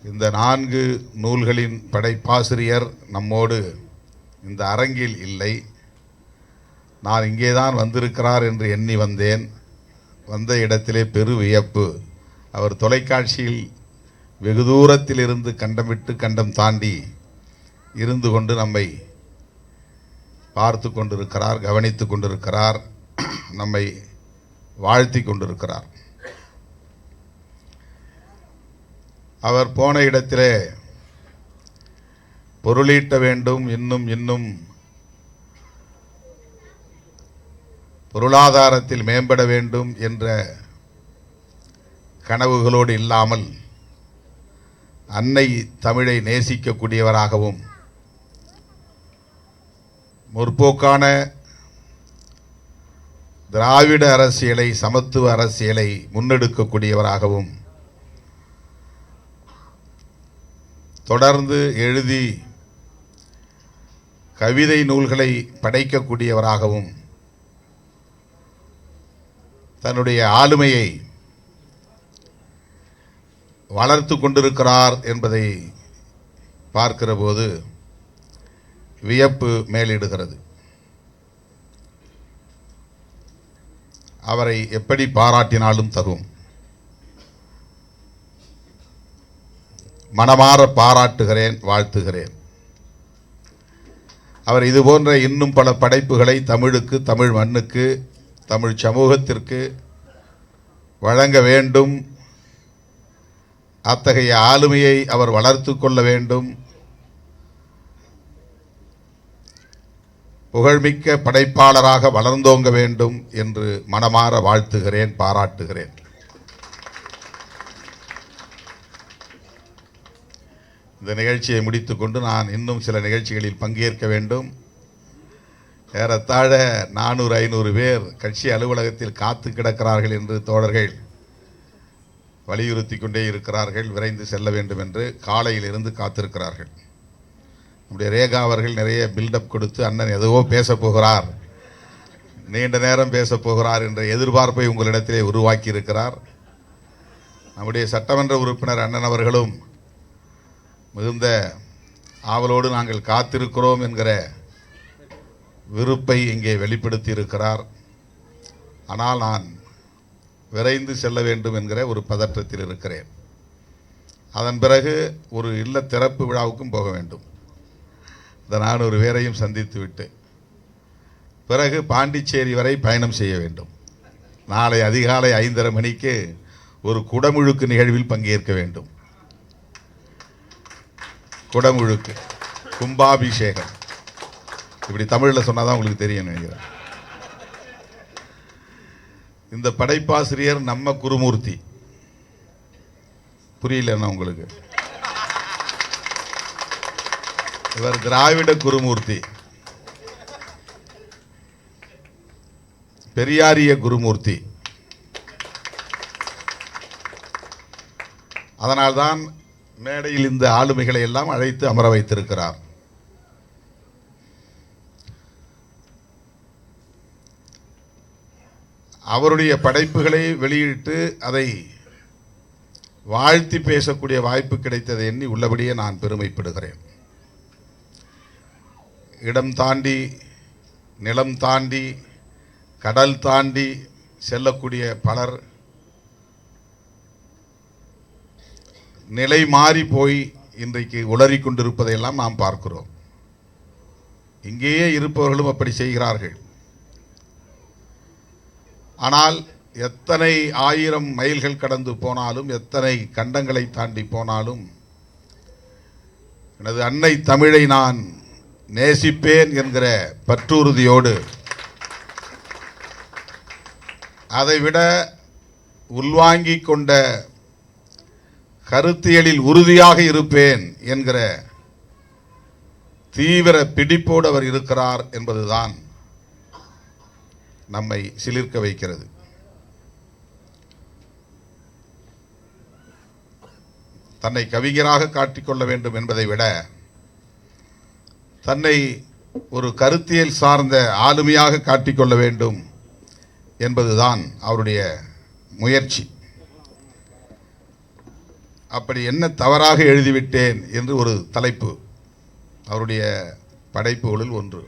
இந்த 4 நூல்களின் படைப்பாசிரியர் நம்மோடு இந்த அரங்கில் இல்லை. நான் இங்கேதான் வந்திருக்கிறார் என்று எண்ணி வந்தேன். வந்த இடத்திலே பெரு வியப்பு. அவர் தொலைக்காட்சியில் வெகு தூரத்தில் இருந்து கண்டம் விட்டு கண்டம் தாண்டி இருந்து கொண்டு நம்மை பார்த்து கொண்டிருக்கிறார், கவனித்து கொண்டிருக்கிறார், நம்மை வாழ்த்தி கொண்டிருக்கிறார். அவர் போன இடத்திலே பொருளீட்ட வேண்டும், இன்னும் பொருளாதாரத்தில் மேம்பட வேண்டும் என்ற கனவுகளோடு இல்லாமல் அன்னை தமிழை நேசிக்கக்கூடியவராகவும் முற்போக்கான திராவிட அரசியலை, சமத்துவ அரசியலை முன்னெடுக்கக்கூடியவராகவும் தொடர்ந்து எழுதி கவிதை நூல்களை படைக்கக்கூடியவராகவும் தன்னுடைய ஆளுமையை வளர்த்து கொண்டிருக்கிறார் என்பதை பார்க்கிற போது வியப்பு மேலிடுகிறது. அவரை எப்படி பாராட்டினாலும் தகும். மனமாற பாராட்டுகிறேன், வாழ்த்துகிறேன். அவர் இதுபோன்ற இன்னும் பல படைப்புகளை தமிழுக்கு, தமிழ் மண்ணுக்கு, தமிழ் சமூகத்திற்கு வழங்க வேண்டும். அத்தகைய ஆளுமையை அவர் வளர்த்து கொள்ள வேண்டும். புகழ்மிக்க படைப்பாளராக வளர்ந்தோங்க வேண்டும் என்று மனமாற வாழ்த்துகிறேன், பாராட்டுகிறேன். இந்த நிகழ்ச்சியை முடித்துக்கொண்டு நான் இன்னும் சில நிகழ்ச்சிகளில் பங்கேற்க வேண்டும். ஏறத்தாழ 400-500 பேர் கட்சி அலுவலகத்தில் காத்து கிடக்கிறார்கள் என்று தோழர்கள் வலியுறுத்தி கொண்டே இருக்கிறார்கள். விரைந்து செல்ல வேண்டும் என்று காலையில் இருந்து காத்திருக்கிறார்கள். நம்முடைய ரேகா அவர்கள் நிறைய பில்டப் கொடுத்து அண்ணன் எதுவோ பேசப் போகிறார், நீண்ட நேரம் பேசப் போகிறார் என்ற எதிர்பார்ப்பை உங்களிடத்திலே உருவாக்கி இருக்கிறார். நம்முடைய சட்டமன்ற உறுப்பினர் அண்ணன் அவர்களும் மிகுந்த ஆவலோடு நாங்கள் காத்திருக்கிறோம் என்கிற விருப்பை இங்கே வெளிப்படுத்தி இருக்கிறார். ஆனால் நான் விரைந்து செல்ல வேண்டும் என்கிற ஒரு பதற்றத்தில் இருக்கிறேன். அதன் பிறகு ஒரு இல்ல திறப்பு விழாவுக்கும் போக வேண்டும். இந்த 400 பேரையும் சந்தித்துவிட்டு பிறகு பாண்டிச்சேரி வரை பயணம் செய்ய வேண்டும். நாளை அதிகாலை 5:30 மணிக்கு ஒரு குடமுழுக்கு நிகழ்வில் பங்கேற்க வேண்டும். குடமுழுக்கு, கும்பாபிஷேகம், இப்படி தமிழில் சொன்னாதான் உங்களுக்கு தெரியும் நினைக்கிறேன். இந்த படைப்பாசிரியர் நம்ம குருமூர்த்தி. புரியலன்னா உங்களுக்கு, இவர் திராவிட குருமூர்த்தி, பெரியாரிய குருமூர்த்தி. அதனால்தான் மேடையில் இந்த ஆளுமைகளை எல்லாம் அழைத்து அமர வைத்திருக்கிறார். அவருடைய படைப்புகளை வெளியிட்டு அதை வாழ்த்தி பேசக்கூடிய வாய்ப்பு கிடைத்ததை எண்ணி உள்ளபடியே நான் பெருமைப்படுகிறேன். இடம் தாண்டி, நிலம் தாண்டி, கடல் தாண்டி செல்லக்கூடிய பலர் நிலை மாறி போய் இன்றைக்கு உளறிக் கொண்டிருப்பதையெல்லாம் நாம் பார்க்கிறோம். இங்கேயே இருப்பவர்களும் அப்படி செய்கிறார்கள். ஆனால் எத்தனை 1000 மைல்கள் கடந்து போனாலும், எத்தனை கண்டங்களை தாண்டி போனாலும், எனது அன்னை தமிழை நான் நேசிப்பேன் என்கிற பற்றுறுதியோடு, அதைவிட உள்வாங்கிக் கொண்ட கருத்தியலில் உறுதியாக இருப்பேன் என்கிற தீவிர பிடிப்போடு அவர் இருக்கிறார் என்பதுதான் நம்மை சிலிர்க்க வைக்கிறது. தன்னை கவிஞராக காட்டிக்கொள்ள வேண்டும் என்பதை விட தன்னை ஒரு கருத்தியல் சார்ந்த ஆளுமையாக காட்டிக்கொள்ள வேண்டும் என்பதுதான் அவருடைய முயற்சி. அப்படி என்ன தவறாக எழுதிவிட்டேன் என்று ஒரு தலைப்பு அவருடைய படைப்புகளில் ஒன்று.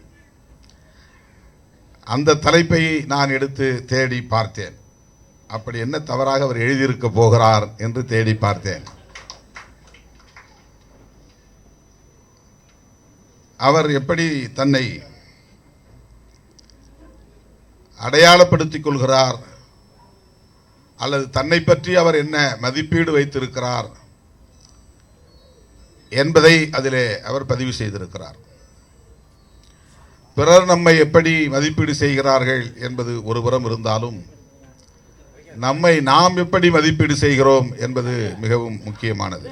அந்த தலைப்பை நான் எடுத்து தேடி பார்த்தேன். அப்படி என்ன தவறாக அவர் எழுதியிருக்க போகிறார் என்று தேடி பார்த்தேன். அவர் எப்படி தன்னை அடையாளப்படுத்திக் கொள்கிறார் அல்லது தன்னை பற்றி அவர் என்ன மதிப்பீடு வைத்திருக்கிறார் என்பதை அதிலே அவர் பதிவு செய்திருக்கிறார். பிறர் நம்மை எப்படி மதிப்பீடு செய்கிறார்கள் என்பது ஒருபுறம் இருந்தாலும் நம்மை நாம் எப்படி மதிப்பீடு செய்கிறோம் என்பது மிகவும் முக்கியமானது.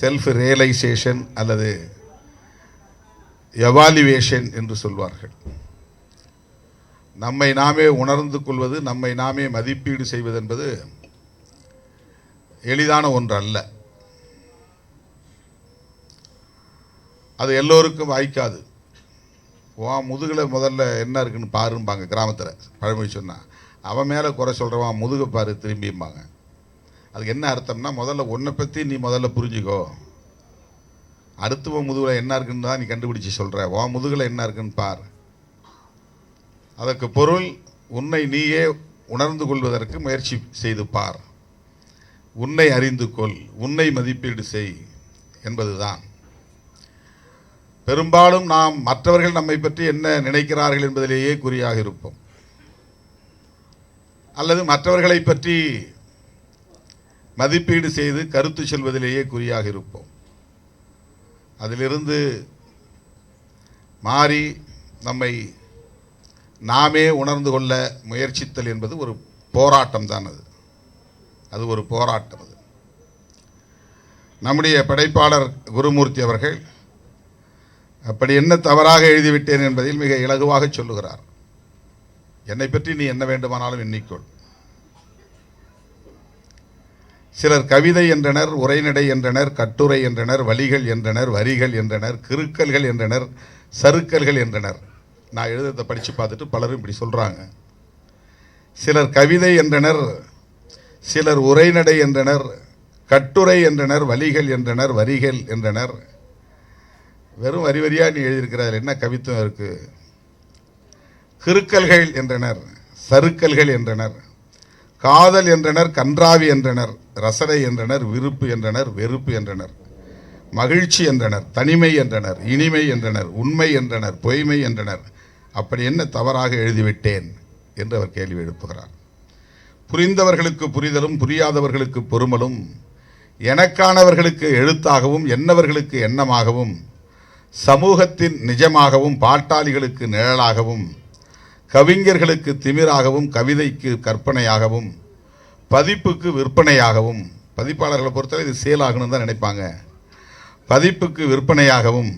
செல்ஃப் ரியலைசேஷன் அல்லது எவாலுவேஷன் என்று சொல்வார்கள். நம்மை நாமே உணர்ந்து கொள்வது, நம்மை நாமே மதிப்பீடு செய்வது என்பது எளிதான ஒன்று அல்ல. அது எல்லோருக்கும் வாய்க்காது. முதுகில் முதல்ல என்ன இருக்குன்னு பாரும்பாங்க கிராமத்தில் பழமொழி சொன்னால். அவன் மேலே குறை சொல்கிறவன் முதுகை பாரு திரும்பிம்பாங்க. அதுக்கு என்ன அர்த்தம்னா, முதல்ல உன்னை பற்றி நீ முதல்ல புரிஞ்சுக்கோ, அடுத்தவன் முதுகில் என்ன இருக்குன்னு தான் நீ கண்டுபிடிச்சி சொல்கிற, உன் முதுகில் என்ன இருக்குன்னு பார். அதற்கு பொருள், உன்னை நீயே உணர்ந்து கொள்வதற்கு முயற்சி செய்து பார், உன்னை அறிந்து கொள், உன்னை மதிப்பீடு செய் என்பதுதான். பெரும்பாலும் நாம் மற்றவர்கள் நம்மை பற்றி என்ன நினைக்கிறார்கள் என்பதிலேயே குறியாக இருப்போம், அல்லது மற்றவர்களை பற்றி மதிப்பீடு செய்து கருத்து சொல்வதிலேயே குறியாக இருப்போம். அதிலிருந்து மாறி நம்மை நாமே உணர்ந்து கொள்ள முயற்சித்தல் என்பது ஒரு போராட்டம் தான். அது ஒரு போராட்டம். அது நம்முடைய படைப்பாளர் குருமூர்த்தி அவர்கள் அப்படி என்ன தவறாக எழுதிவிட்டேன் என்பதில் மிக இலகுவாக சொல்லுகிறார். என்னை பற்றி நீ என்ன வேண்டுமானாலும் எண்ணிக்கொள். சிலர் கவிதை என்றனர், உரைநடை என்றனர், கட்டுரை என்றனர், வழிகள் என்றனர், வரிகள் என்றனர், கிறுக்கல்கள் என்றனர், சறுக்கல்கள் என்றனர். நான் எழுதத்தை படித்து பார்த்துட்டு பலரும் இப்படி சொல்கிறாங்க. சிலர் கவிதை என்றனர், சிலர் உரைநடை என்றனர், கட்டுரை என்றனர், வழிகள் என்றனர், வரிகள் என்றனர். வெறும் வரி வரியாக நீ எழுதியிருக்கிறார், என்ன கவித்துவம் இருக்குது? கிறுக்கல்கள் என்றனர், சறுக்கல்கள் என்றனர், காதல் என்றனர், கன்றாவி என்றனர், ரசனை என்றனர், விருப்பு என்றனர், வெறுப்பு என்றனர், மகிழ்ச்சி என்றனர், தனிமை என்றனர், இனிமை என்றனர், உண்மை என்றனர், பொய்மை என்றனர். அப்படி என்ன தவறாக எழுதிவிட்டேன் என்று அவர் கேள்வி எழுப்புகிறார். புரிந்தவர்களுக்கு புரிதலும் புரியாதவர்களுக்கு பொறுமலும், எனக்கானவர்களுக்கு எழுத்தாகவும் என்னவர்களுக்கு எண்ணமாகவும், சமூகத்தின் நிஜமாகவும் பாட்டாளிகளுக்கு நிழலாகவும், கவிஞர்களுக்கு திமிராகவும், கவிதைக்கு கற்பனையாகவும், பதிப்புக்கு விற்பனையாகவும், பதிப்பாளர்களை பொறுத்தவரை இது சேல் ஆகணும்னு தான் நினைப்பாங்க, பதிப்புக்கு விற்பனையாகவும்,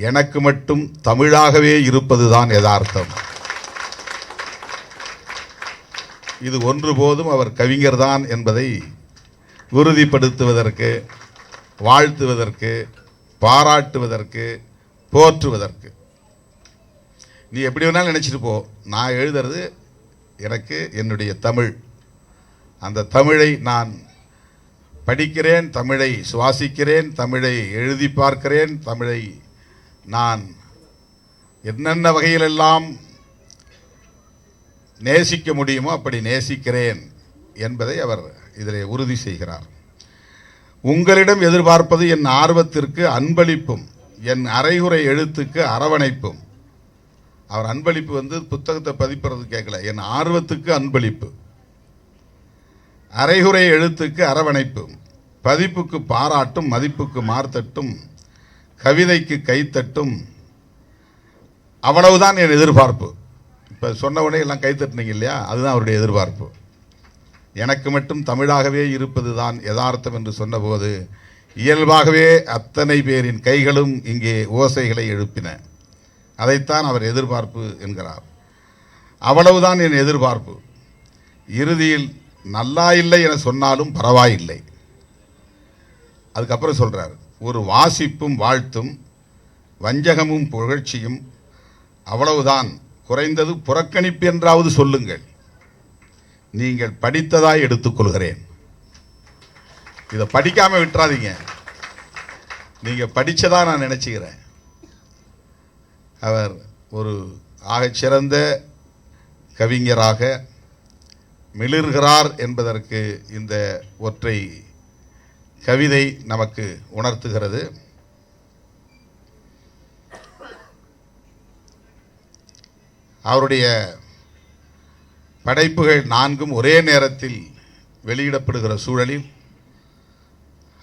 எனக்கு மட்டும் தமிழாகவே இருப்பதுதான் யதார்த்தம். இது ஒன்று போதும் அவர் கவிஞர் தான் என்பதை உறுதிப்படுத்துவதற்கு, வாழ்த்துவதற்கு, பாராட்டுவதற்கு, போற்றுவதற்கு. நீ எப்படி வேணாலும் நினச்சிட்டு போ, நான் எழுதுறது எனக்கு என்னுடைய தமிழ். அந்த தமிழை நான் படிக்கிறேன், தமிழை சுவாசிக்கிறேன், தமிழை எழுதி பார்க்கிறேன், தமிழை நான் என்னென்ன வகையிலெல்லாம் நேசிக்க முடியுமோ அப்படி நேசிக்கிறேன் என்பதை அவர் இதில் உறுதி செய்கிறார். உங்களிடம் எதிர்பார்ப்பது என் ஆர்வத்திற்கு அன்பளிப்பும், என் அரைகுறை எழுத்துக்கு அரவணைப்பும். அவர் அன்பளிப்பு புத்தகத்தை பதிப்புறது கேட்கல, என் ஆர்வத்துக்கு அன்பளிப்பு, அரைகுறை எழுத்துக்கு அரவணைப்பும், பதிப்புக்கு பாராட்டும், மதிப்புக்கு மார்த்தட்டும், கவிதைக்கு கைத்தட்டும். அவ்வளவுதான் என் எதிர்பார்ப்பு. இப்போ சொன்ன உடனே எல்லாம் கைத்தட்டினீங்க இல்லையா, அதுதான் அவருடைய எதிர்பார்ப்பு. எனக்கு மட்டும் தமிழாகவே இருப்பது தான் யதார்த்தம் என்று சொன்னபோது இயல்பாகவே அத்தனை பேரின் கைகளும் இங்கே ஓசைகளை எழுப்பின. அதைத்தான் அவர் எதிர்பார்ப்பு என்கிறார். அவ்வளவுதான் என் எதிர்பார்ப்பு. இறுதியில் நல்லா இல்லை என சொன்னாலும் பரவாயில்லை. அதுக்கப்புறம் சொல்றார், ஒரு வாசிப்பும் வாழ்த்தும், வஞ்சகமும் புகழ்ச்சியும், அவ்வளவுதான், குறைந்தது புறக்கணிப்பு என்றாவது சொல்லுங்கள், நீங்கள் படித்ததாய் எடுத்துக்கொள்கிறேன். இதை படிக்காம விட்டுறாதீங்க. நீங்க படிச்சதா நான் நினைச்சுக்கிறேன். அவர் ஒரு ஆகச்சிறந்த கவிஞராக மிளிர்கிறார் என்பதற்கு இந்த ஒற்றை கவிதை நமக்கு உணர்த்துகிறது. அவருடைய படைப்புகள் 4ம் ஒரே நேரத்தில் வெளியிடப்படுகிற சூழலில்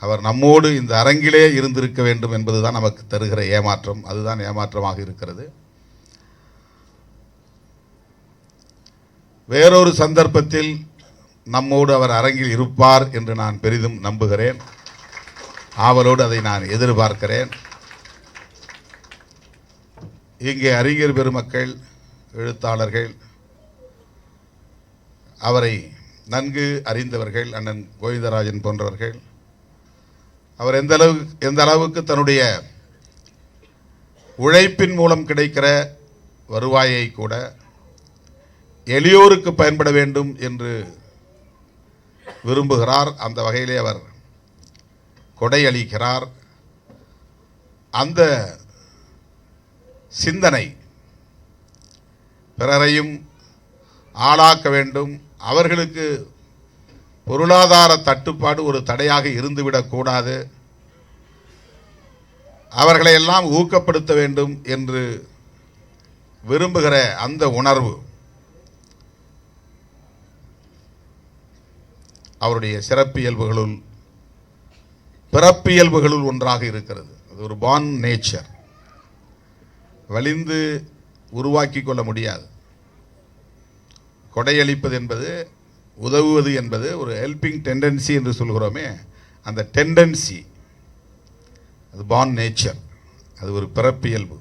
அவர் நம்மோடு இந்த அரங்கிலே இருந்திருக்க வேண்டும் என்பதுதான் நமக்கு தருகிற ஏமாற்றம். அதுதான் ஏமாற்றமாக இருக்கிறது. வேறொரு சந்தர்ப்பத்தில் நம்மோடு அவர் அரங்கில் இருப்பார் என்று நான் பெரிதும் நம்புகிறேன். ஆவலோடு அதை நான் எதிர்பார்க்கிறேன். இங்கே அறிஞர் பெருமக்கள், எழுத்தாளர்கள், அவரை நன்கு அறிந்தவர்கள், அண்ணன் கோவிந்தராஜன் போன்றவர்கள், அவர் எந்த அளவுக்கு தன்னுடைய உழைப்பின் மூலம் கிடைக்கிற வருவாயை கூட எளியோருக்கு பயன்பட வேண்டும் என்று விரும்புகிறார். அந்த வகையிலே அவர் கொடை அளிக்கிறார். அந்த சிந்தனை பிறரையும் ஆளாக்க வேண்டும், அவர்களுக்கு பொருளாதார தட்டுப்பாடு ஒரு தடையாக இருந்துவிடக்கூடாது, அவர்களை எல்லாம் ஊக்கப்படுத்த வேண்டும் என்று விரும்புகிற அந்த உணர்வு அவருடைய சிறப்பியல்புகளுள், பிறப்பியல்புகளுள் ஒன்றாக இருக்கிறது. அது ஒரு பார்ன் நேச்சர். வலிந்து உருவாக்கி கொள்ள முடியாது. கொடையளிப்பது என்பது, உதவுவது என்பது ஒரு ஹெல்பிங் டெண்டன்சி என்று சொல்கிறோமே, அந்த டெண்டன்சி அது பார்ன் நேச்சர், அது ஒரு பிறப்பியல்பு.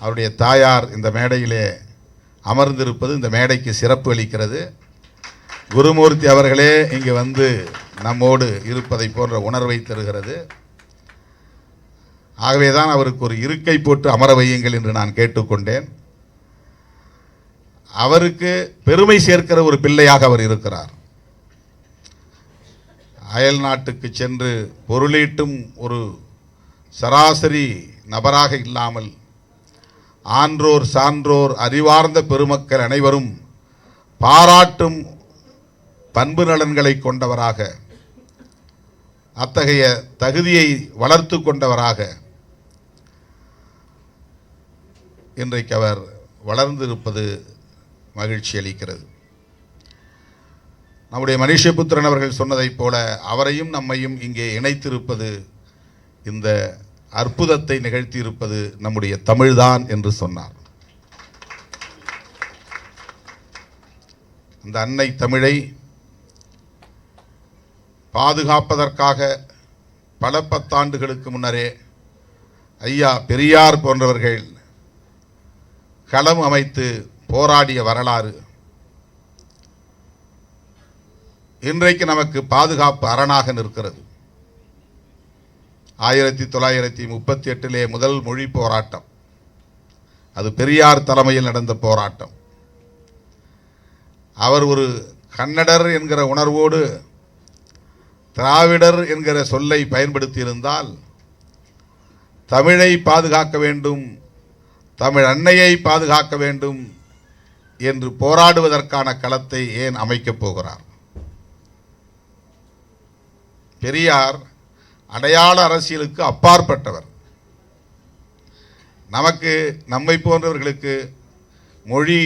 அவருடைய தாயார் இந்த மேடையிலே அமர்ந்திருப்பது இந்த மேடைக்கு சிறப்பு அளிக்கிறது. குருமூர்த்தி அவர்களே இங்கே வந்து நம்மோடு இருப்பதை போன்ற உணர்வை தருகிறது. ஆகவேதான் அவருக்கு ஒரு இருக்கை போட்டு அமர வையுங்கள் என்று நான் கேட்டுக்கொண்டேன். அவருக்கு பெருமை சேர்க்கிற ஒரு பிள்ளையாக அவர் இருக்கிறார். அயல் நாட்டுக்கு சென்று பொருளீட்டும் ஒரு சராசரி நபராக இல்லாமல் ஆன்றோர் சான்றோர் அறிவார்ந்த பெருமக்கள் அனைவரும் பாராட்டும் பண்பு நலன்களை கொண்டவராக, அத்தகைய தகுதியை வளர்த்து கொண்டவராக இன்றைக்கு அவர் வளர்ந்திருப்பது மகிழ்ச்சி அளிக்கிறது. நம்முடைய மனுஷபுத்திரன் அவர்கள் சொன்னதைப் போல அவரையும் நம்மையும் இங்கே இணைத்திருப்பது, இந்த அற்புதத்தை நிகழ்த்தியிருப்பது நம்முடைய தமிழ்தான் என்று சொன்னார். அந்த அன்னை தமிழை பாதுகாப்பதற்காக பல பத்தாண்டுகளுக்கு முன்னரே ஐயா பெரியார் போன்றவர்கள் களம் அமைத்து போராடிய வரலாறு இன்றைக்கு நமக்கு பாதுகாப்பு அரணாக நிற்கிறது. 1938 முதல் மொழி போராட்டம், அது பெரியார் தலைமையில் நடந்த போராட்டம். அவர் ஒரு கன்னடர் என்கிற உணர்வோடு திராவிடர் என்கிற சொல்லை பயன்படுத்தியிருந்தால், தமிழை பாதுகாக்க வேண்டும், தமிழ் அன்னையை பாதுகாக்க வேண்டும் என்று போராடுவதற்கான களத்தை ஏன் அமைக்கப் போகிறார்? பெரியார் அடையாள அரசியலுக்கு அப்பாற்பட்டவர். நமக்கு, நம்மை போன்றவர்களுக்கு மொழி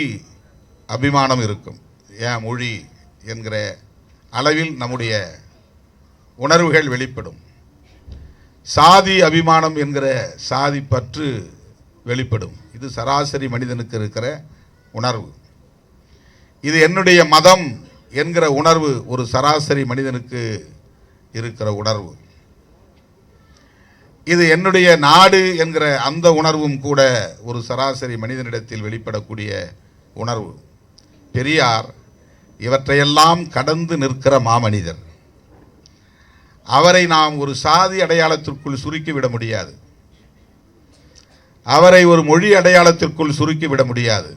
அபிமானம் இருக்கும். ஏன் மொழி என்கிற அளவில் நம்முடைய உணர்வுகள் வெளிப்படும். சாதி அபிமானம் என்கிற சாதி பற்று வெளிப்படும். இது சராசரி மனிதனுக்கு இருக்கிற உணர்வு. இது என்னுடைய மதம் என்கிற உணர்வு ஒரு சராசரி மனிதனுக்கு இருக்கிற உணர்வு. இது என்னுடைய நாடு என்கிற அந்த உணர்வும் கூட ஒரு சராசரி மனிதனிடத்தில் வெளிப்படக்கூடிய உணர்வு. பெரியார் இவற்றையெல்லாம் கடந்து நிற்கிற மாமனிதர். அவரை நாம் ஒரு சாதி அடையாளத்திற்குள் சுருக்கிவிட முடியாது. அவரை ஒரு மொழி அடையாளத்திற்குள் சுருக்கிவிட முடியாது.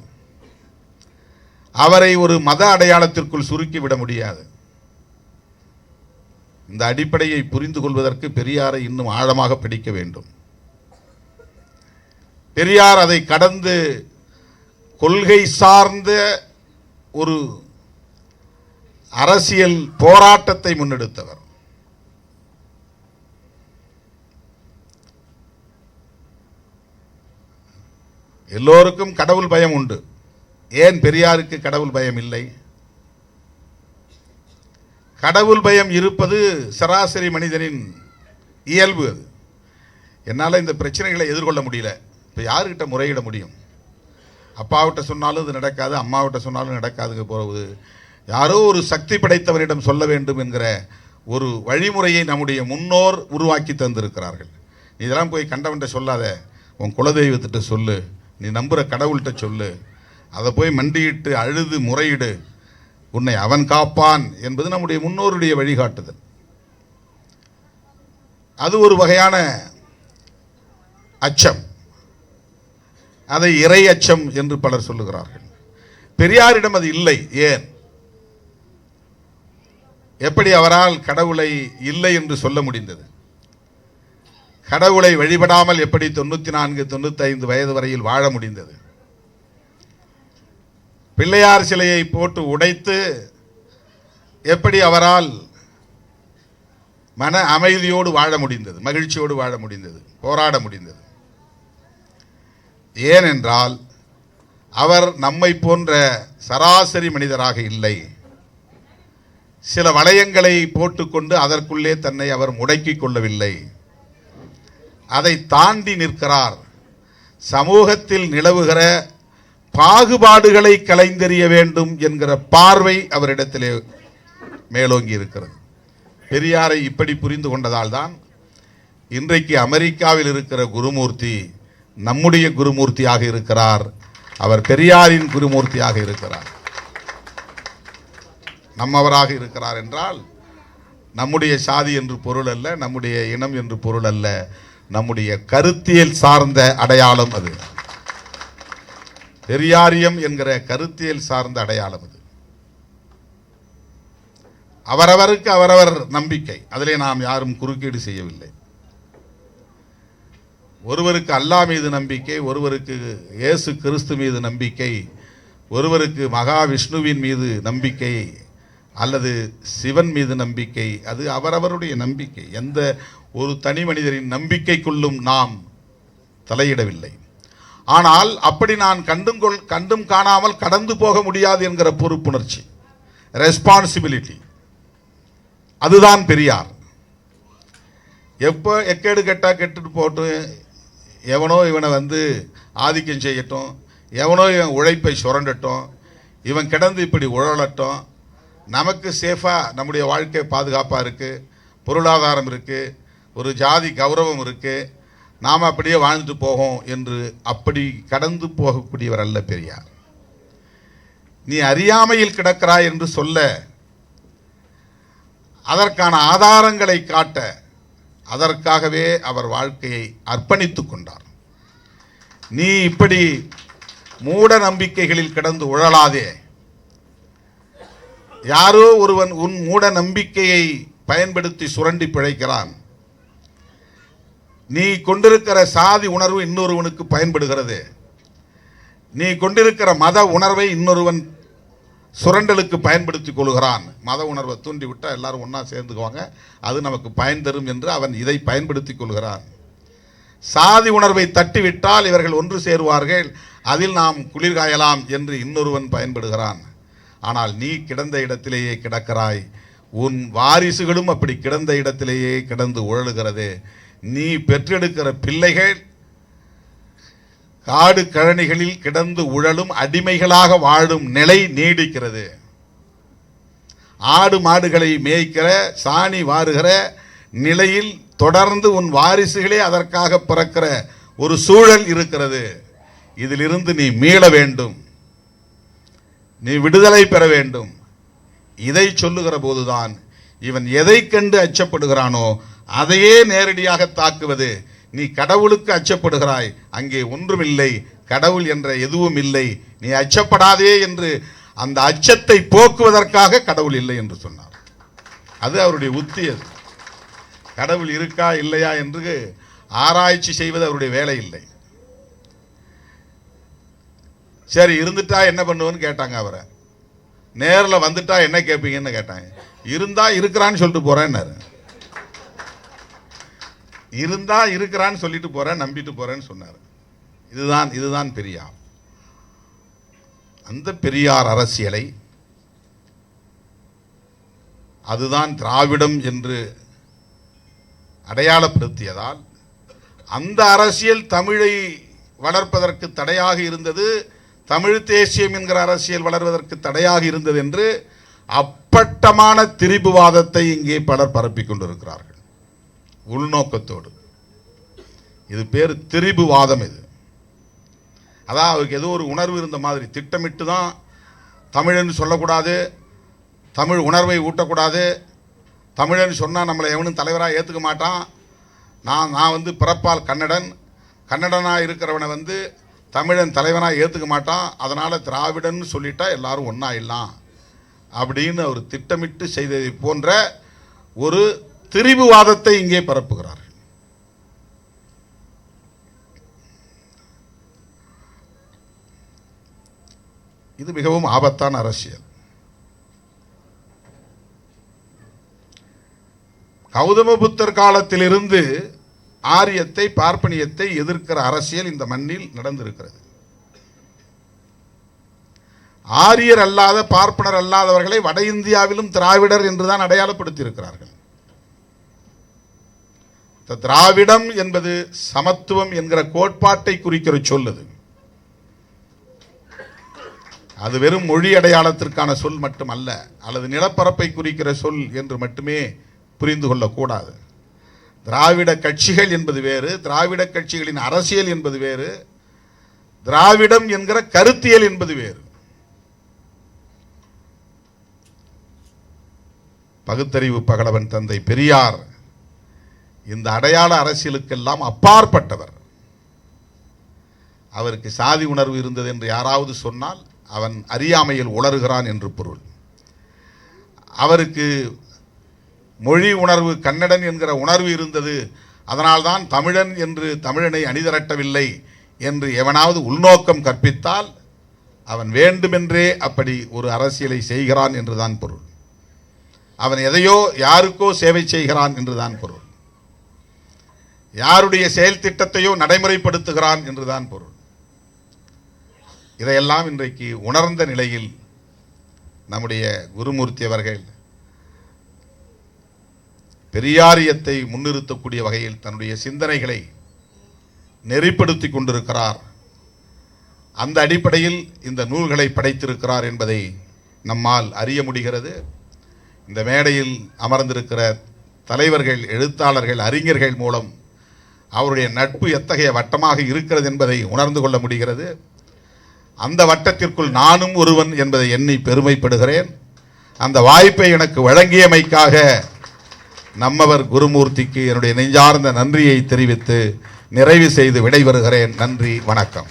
அவரை ஒரு மத அடையாளத்திற்குள் சுருக்கிவிட முடியாது. இந்த அடிப்படையை புரிந்து கொள்வதற்கு பெரியாரை இன்னும் ஆழமாக படிக்க வேண்டும். பெரியார் அதை கடந்து கொள்கை சார்ந்த ஒரு அரசியல் போராட்டத்தை முன்னெடுத்தவர். எல்லோருக்கும் கடவுள் பயம் உண்டு. ஏன் பெரியாருக்கு கடவுள் பயம் இல்லை? கடவுள் பயம் இருப்பது சராசரி மனிதனின் இயல்பு. அது என்னால் இந்த பிரச்சனைகளை எதிர்கொள்ள முடியல. இப்போ யாருக்கிட்ட முறையிட முடியும்? அப்பாவிட்ட சொன்னாலும் இது நடக்காது, அம்மாவிட்ட சொன்னாலும் நடக்காதுங்க போகிறது. யாரோ ஒரு சக்தி படைத்தவரிடம் சொல்ல வேண்டும் என்கிற ஒரு வழிமுறையை நம்முடைய முன்னோர் உருவாக்கி தந்திருக்கிறார்கள். நீ இதெல்லாம் போய் கண்டவன்ட்ட சொல்லாத, உன் குலதெய்வத்திட்ட சொல்லு, நீ நம்புகிற கடவுள்கிட்ட சொல்லு, அதை போய் மண்டியிட்டு அழுது முறையிடு, உன்னை அவன் காப்பான் என்பது நம்முடைய முன்னோருடைய வழிகாட்டுதல். அது ஒரு வகையான அச்சம். அதை இறை அச்சம் என்று பலர் சொல்லுகிறார்கள். பெரியாரிடம் அது இல்லை. ஏன்? எப்படி அவரால் கடவுளை இல்லை என்று சொல்ல முடிந்தது? கடவுளை வழிபடாமல் எப்படி 94, 95 வயது வரையில் வாழ முடிந்தது? பிள்ளையார் சிலையை போட்டு உடைத்து எப்படி அவரால் மன அமைதியோடு வாழ முடிந்தது, மகிழ்ச்சியோடு வாழ முடிந்தது, போராட முடிந்தது? ஏனென்றால் அவர் நம்மை போன்ற சராசரி மனிதராக இல்லை. சில வளையங்களை போட்டுக்கொண்டு அதற்குள்ளே தன்னை அவர் முடக்கிக் கொள்ளவில்லை. அதை தாண்டி நிற்கிறார். சமூகத்தில் நிலவுகிற பாகுபாடுகளை களைந்தெறிய வேண்டும் என்கிற பார்வை அவரிடத்திலே மேலோங்கி இருக்கிறது. பெரியாரை இப்படி புரிந்து கொண்டதால் தான் இன்றைக்கு அமெரிக்காவில் இருக்கிற குருமூர்த்தி நம்முடைய குருமூர்த்தியாக இருக்கிறார். அவர் பெரியாரின் குருமூர்த்தியாக இருக்கிறார். நம்மவராக இருக்கிறார் என்றால் நம்முடைய சாதி என்று பொருள் அல்ல, நம்முடைய இனம் என்று பொருள் அல்ல, நம்முடைய கருத்தியல் சார்ந்த அடையாளம் அது. பெரியாரியம் என்கிற கருத்தியல் சார்ந்த அடையாளம் அது. அவரவருக்கு அவரவர் நம்பிக்கை, அதிலே நாம் யாரும் குறுக்கீடு செய்யவில்லை. ஒருவருக்கு அல்லாஹ் மீது நம்பிக்கை, ஒருவருக்கு இயேசு கிறிஸ்து மீது நம்பிக்கை, ஒருவருக்கு மகாவிஷ்ணுவின் மீது நம்பிக்கை அல்லது சிவன் மீது நம்பிக்கை, அது அவரவருடைய நம்பிக்கை. எந்த ஒரு தனி மனிதரின் நம்பிக்கைக்குள்ளும் நாம் தலையிடவில்லை. ஆனால் அப்படி நான் கண்டும் காணாமல் கடந்து போக முடியாது என்கிற பொறுப்புணர்ச்சி, ரெஸ்பான்சிபிலிட்டி, அதுதான் பெரியார். எப்போ எக்கேடு கெட்டா கெட்டுட்டு போட்டு, எவனோ இவனை ஆதிக்கம் செய்யட்டும், எவனோ இவன் உழைப்பை சுரண்டட்டும், இவன் கிடந்து இப்படி உழலட்டும், நமக்கு சேஃபாக நம்முடைய வாழ்க்கை பாதுகாப்பாக இருக்குது, பொருளாதாரம் இருக்குது, ஒரு ஜாதி கௌரவம் இருக்குது, நாம் அப்படியே வாழ்ந்துட்டு போகும் என்று அப்படி கடந்து போகக்கூடியவர் அல்ல பெரியார். நீ அறியாமையில் கிடக்கிறாய் என்று சொல்ல, அதற்கான ஆதாரங்களை காட்ட, அதற்காகவே அவர் வாழ்க்கையை அர்ப்பணித்துக் கொண்டார். நீ இப்படி மூட நம்பிக்கைகளில் கிடந்து உழலாதே. யாரோ ஒருவன் உன் மூட நம்பிக்கையை பயன்படுத்தி சுரண்டி பிழைக்கிறான். நீ கொண்டிருக்கிற சாதி உணர்வு இன்னொருவனுக்கு பயன்படுகிறது. நீ கொண்டிருக்கிற மத உணர்வை இன்னொருவன் சுரண்டலுக்கு பயன்படுத்திக் கொள்கிறான். மத உணர்வை தூண்டிவிட்டால் எல்லாரும் ஒன்றா சேர்ந்துக்குவாங்க, அது நமக்கு பயன் தரும் என்று அவன் இதை பயன்படுத்திக் கொள்கிறான். சாதி உணர்வை தட்டிவிட்டால் இவர்கள் ஒன்று சேருவார்கள், அதில் நாம் குளிர்காயலாம் என்று இன்னொருவன் பயன்படுகிறான். ஆனால் நீ கிடந்த இடத்திலேயே கிடக்கிறாய், உன் வாரிசுகளும் அப்படி கிடந்த இடத்திலேயே கிடந்து உழலுகிறது. நீ பெற்றெடுக்கிற பிள்ளைகள் காடு கழனிகளில் கிடந்து உழலும் அடிமைகளாக வாழும் நிலை நீடிக்கிறது. ஆடு மாடுகளை மேய்க்கிற, சாணி வாருகிற நிலையில் தொடர்ந்து உன் வாரிசுகளே அதற்காக பிறக்கிற ஒரு சூழல் இருக்கிறது. இதிலிருந்து நீ மீள வேண்டும், நீ விடுதலை பெற வேண்டும். இதை சொல்லுகிற போதுதான் இவன் எதை கண்டு அச்சப்படுகிறானோ அதையே நேரடியாக தாக்குவது. நீ கடவுளுக்கு அச்சப்படுகிறாய், அங்கே ஒன்றுமில்லை, கடவுள் என்ற எதுவும் இல்லை, நீ அச்சப்படாதே என்று அந்த அச்சத்தை போக்குவதற்காக கடவுள் இல்லை என்று சொன்னார். அது அவருடைய உத்தி. அது கடவுள் இருக்கா இல்லையா என்று ஆராய்ச்சி செய்வது அவருடைய வேலை இல்லை. சரி, இருந்துட்டா என்ன பண்ணுவேன்னு கேட்டாங்க. அவரை நேரில் வந்துட்டா என்ன கேட்பீங்கன்னு கேட்டாங்க. இருந்தா இருக்கிறான்னு சொல்லிட்டு போறேன்னாரு. இருந்தா இருக்கிறான்னு சொல்லிட்டு போறேன், நம்பிட்டு போறேன்னு சொன்னார். இதுதான் பெரியார். அந்த பெரியார் அரசியலை, அதுதான் திராவிடம் என்று அடையாளப்படுத்தியதால் அந்த அரசியல் தமிழை வளர்ப்பதற்கு தடையாக இருந்தது, தமிழ் தேசியம் என்கிற அரசியல் வளர்வதற்கு தடையாக இருந்தது என்று அப்பட்டமான திரிபுவாதத்தை இங்கே பலர் பரப்பிக் கொண்டிருக்கிறார்கள் உள்நோக்கத்தோடு. இது பேர் திரிபுவாதம். இது அதான் அவருக்கு ஏதோ ஒரு உணர்வு இருந்த மாதிரி திட்டமிட்டு தான் தமிழன்னு சொல்லக்கூடாது, தமிழ் உணர்வை ஊட்டக்கூடாது, தமிழன்னு சொன்னால் நம்மளை எவனும் தலைவராக ஏற்றுக்க மாட்டான், நான் வந்து பிறப்பால் கன்னடனாக இருக்கிறவனை தமிழன் தலைவனாக ஏற்றுக்க மாட்டான், அதனால் திராவிடன்னு சொல்லிட்டா எல்லாரும் ஒன்றா இல்லாம் அப்படின்னு அவர் திட்டமிட்டு செய்ததை போன்ற ஒரு திரிபுவாதத்தை இங்கே பரப்புகிறார். இது மிகவும் ஆபத்தான அரசியல். கௌதம புத்தர் காலத்திலிருந்து ஆரியத்தை, பார்ப்பனியத்தை எதிர்க்கிற அரசியல் இந்த மண்ணில் நடந்திருக்கிறது. ஆரியர் அல்லாத, பார்ப்பனர் அல்லாதவர்களை வட இந்தியாவிலும் திராவிடர் என்றுதான் அடையாளப்படுத்தி இருக்கிறார்கள். திராவிடம் என்பது சமத்துவம் என்கிற கோட்பாட்டை குறிக்கிற சொல்லது. அது வெறும் மொழி அடையாளத்திற்கான சொல் மட்டுமல்ல, அல்லது நிலப்பரப்பை குறிக்கிற சொல் என்று மட்டுமே புரிந்து கொள்ளக்கூடாது. திராவிட கட்சிகள் என்பது வேறு, திராவிட கட்சிகளின் அரசியல் என்பது வேறு, திராவிடம் என்கிற கருத்தியல் என்பது வேறு. பகுத்தறிவு பகலவன் தந்தை பெரியார் இந்த அடையாள அரசியலுக்கெல்லாம் அப்பாற்பட்டவர். அவருக்கு சாதி உணர்வு இருந்தது என்று யாராவது சொன்னால் அவன் அறியாமையில் உளறுகிறான் என்று பொருள். அவருக்கு மொழி உணர்வு, கன்னடன் என்கிற உணர்வு இருந்தது, அதனால்தான் தமிழன் என்று தமிழனை அணிதிரட்டவில்லை என்று எவனாவது உள்நோக்கம் கற்பித்தால் அவன் வேண்டுமென்றே அப்படி ஒரு அரசியலை செய்கிறான் என்றுதான் பொருள். அவன் எதையோ யாருக்கோ சேவை செய்கிறான் என்றுதான் பொருள். யாருடைய செயல் திட்டத்தையோ நடைமுறைப்படுத்துகிறான் என்றுதான் பொருள். இதையெல்லாம் இன்றைக்கு உணர்ந்த நிலையில் நம்முடைய குருமூர்த்தி அவர்கள் பெரியாரியத்தை முன்னிறுத்தக்கூடிய வகையில் தன்னுடைய சிந்தனைகளை நெறிப்படுத்தி கொண்டிருக்கிறார். அந்த அடிப்படையில் இந்த நூல்களை படைத்திருக்கிறார் என்பதை நம்மால் அறிய முடிகிறது. இந்த மேடையில் அமர்ந்திருக்கிற தலைவர்கள், எழுத்தாளர்கள், அறிஞர்கள் மூலம் அவருடைய நட்பு எத்தகைய வட்டமாக இருக்கிறது என்பதை உணர்ந்து கொள்ள முடிகிறது. அந்த வட்டத்திற்குள் நானும் ஒருவன் என்பதை எண்ணி பெருமைப்படுகிறேன். அந்த வாய்ப்பை எனக்கு வழங்கியமைக்காக நம்மவர் குருமூர்த்திக்கு என்னுடைய நெஞ்சார்ந்த நன்றியை தெரிவித்து நிறைவு செய்து விடைபெறுகிறேன். நன்றி, வணக்கம்.